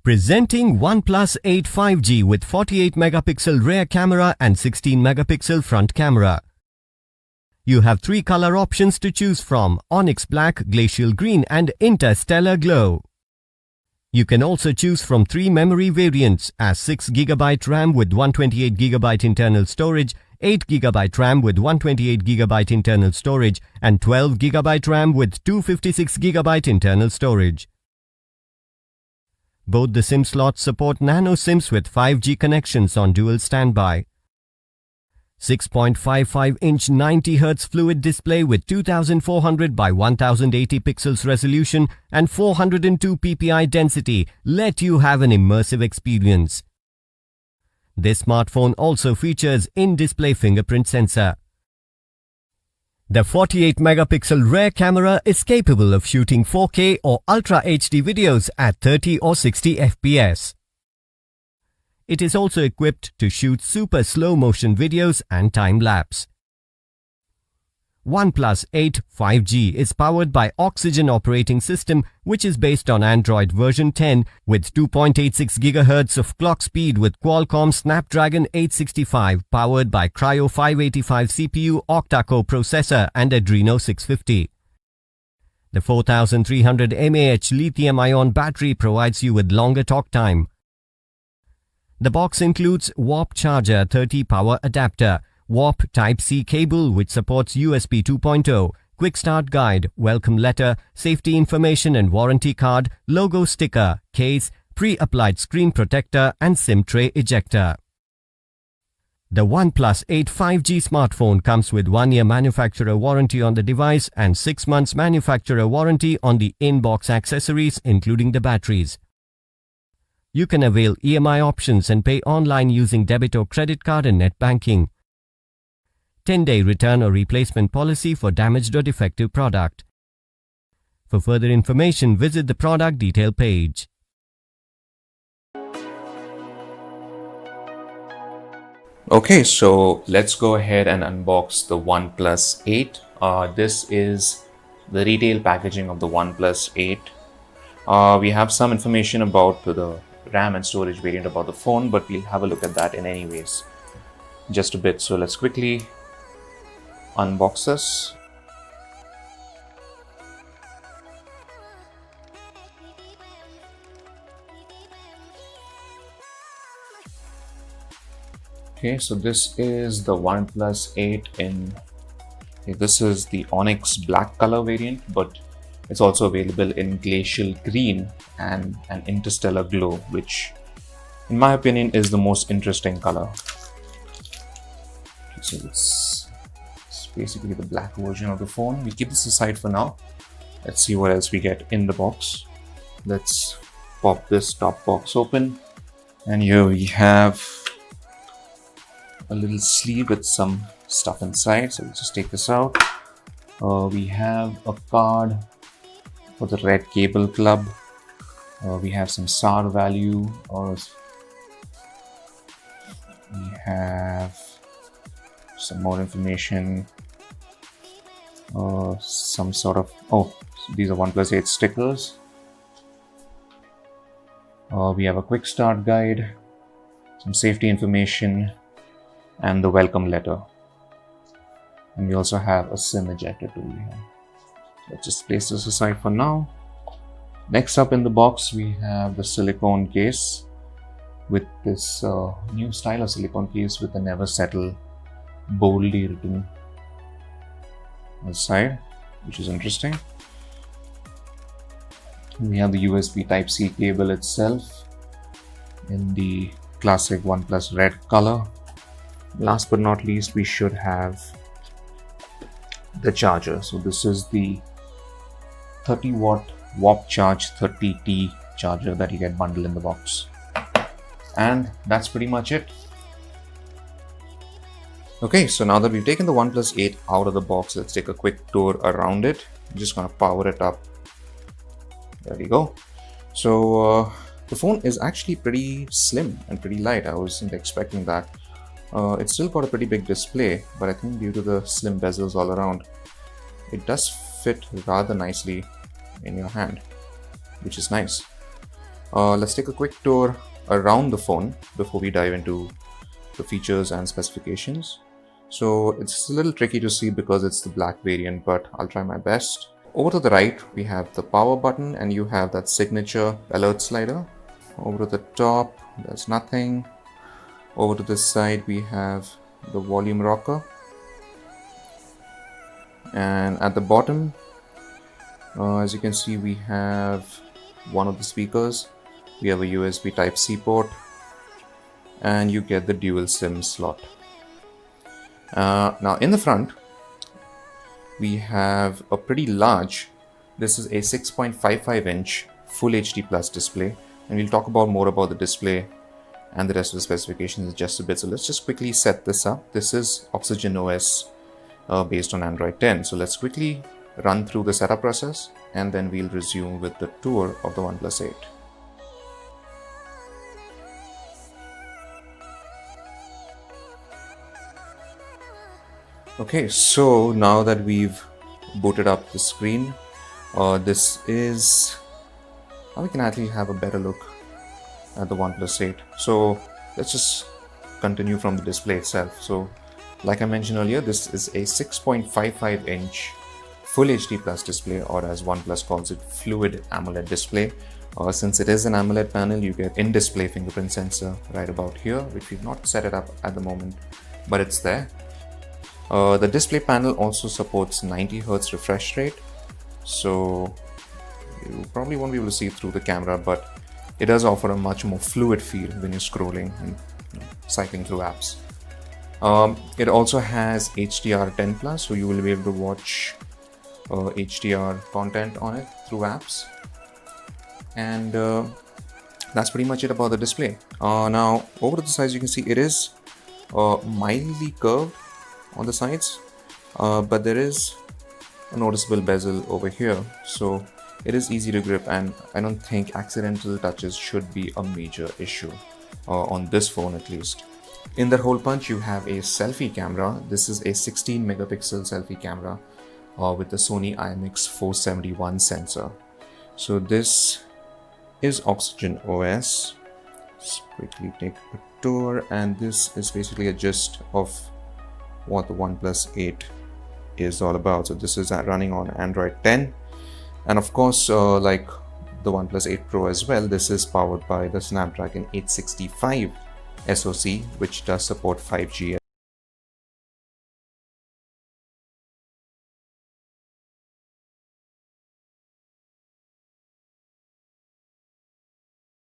Presenting ONEPLUS 8 5G with 48 megapixel rear camera and 16 megapixel front camera. You have 3 color options to choose from: Onyx Black, Glacial Green and Interstellar Glow. You can also choose from 3 memory variants as 6GB RAM with 128GB internal storage, 8GB RAM with 128GB internal storage and 12GB RAM with 256GB internal storage. Both the SIM slots support nano SIMs with 5G connections on dual standby. 6.55-inch 90Hz fluid display with 2400 by 1080 pixels resolution and 402 ppi density let you have an immersive experience. This smartphone also features in-display fingerprint sensor. The 48 megapixel rear camera is capable of shooting 4K or Ultra HD videos at 30 or 60 FPS. It is also equipped to shoot super slow motion videos and time-lapse. ONEPLUS 8 5G is powered by Oxygen operating system, which is based on Android version 10 with 2.86 GHz of clock speed with Qualcomm Snapdragon 865 powered by Kryo 585 CPU octa-core processor and Adreno 650. The 4300 mAh lithium-ion battery provides you with longer talk time. The box includes Warp Charger 30 power adapter, Warp Type-C cable which supports USB 2.0, Quick Start Guide, Welcome Letter, Safety Information and Warranty Card, Logo Sticker, Case, Pre-applied Screen Protector and SIM Tray Ejector. The ONEPLUS 8 5G smartphone comes with 1-year manufacturer warranty on the device and 6 months manufacturer warranty on the in-box accessories including the batteries. You can avail EMI options and pay online using debit or credit card and net banking. 10-day return or replacement policy for damaged or defective product. For further information, visit the product detail page. Okay, so let's go ahead and unbox the ONEPLUS 8. This is the retail packaging of the ONEPLUS 8. We have some information about the RAM and storage variant about the phone, but we'll have a look at that in any ways just a bit. So let's quickly unbox this. Okay, so this is the ONEPLUS 8 this is the Onyx Black color variant, but it's also available in Glacial Green and an Interstellar Glow, which in my opinion is the most interesting color. Okay, so it's basically the black version of the phone. We keep this aside for now. Let's see what else we get in the box. Let's pop this top box open, and here we have a little sleeve with some stuff inside. So let's just take this out. We have a card for the Red Cable Club. We have some SAR value, or we have some more information, some sort of, these are ONEPLUS 8 stickers. We have a quick start guide, some safety information and the welcome letter, and we also have a SIM ejector tool here. Let's just place this aside for now. Next up in the box, we have the silicone case with this new style of silicone case with the Never Settle boldly written on the side, which is interesting. We have the USB Type-C cable itself in the classic ONEPLUS red color. Last but not least, we should have the charger. So this is the 30-watt Warp Charge 30T charger that you get bundled in the box. And that's pretty much it. Okay, so now that we've taken the ONEPLUS 8 out of the box, let's take a quick tour around it. I'm just gonna power it up. There we go. So the phone is actually pretty slim and pretty light. I wasn't expecting that. It's still got a pretty big display, but I think due to the slim bezels all around, it does fit rather nicely in your hand, which is nice. Let's take a quick tour around the phone before we dive into the features and specifications. So it's a little tricky to see because it's the black variant, but I'll try my best. Over to the right, we have the power button and you have that signature alert slider. Over to the top, there's nothing. Over to this side, we have the volume rocker. And at the bottom, as you can see, we have one of the speakers. We have a USB Type-C port and you get the dual SIM slot. Now in the front, we have a pretty large, this is a 6.55 inch Full HD Plus display, and we'll talk about more about the display and the rest of the specifications in just a bit. So let's just quickly set this up. This is Oxygen OS based on Android 10. So let's quickly run through the setup process and then we'll resume with the tour of the ONEPLUS 8. Okay, so now that we've booted up the screen, this is how we can actually have a better look at the ONEPLUS 8. So let's just continue from the display itself. So like I mentioned earlier, this is a 6.55 inch Full HD Plus display, or as OnePlus calls it, Fluid AMOLED display. Since it is an AMOLED panel, you get in-display fingerprint sensor right about here, which we've not set it up at the moment, but it's there. The display panel also supports 90 Hz refresh rate, so you probably won't be able to see through the camera, but it does offer a much more fluid feel when you're scrolling and cycling through apps. It also has HDR10+, so you will be able to watch HDR content on it through apps, and that's pretty much it about the display. Now over to the sides, you can see it is mildly curved on the sides, but there is a noticeable bezel over here, so it is easy to grip, and I don't think accidental touches should be a major issue on this phone at least. In that hole punch, you have a selfie camera. This is a 16 megapixel selfie camera with the Sony IMX471 sensor. So this is Oxygen OS. Let's quickly take a tour, and this is basically a gist of what the ONEPLUS 8 is all about. So this is running on Android 10, and of course like the ONEPLUS 8 Pro as well, this is powered by the Snapdragon 865 SoC, which does support 5G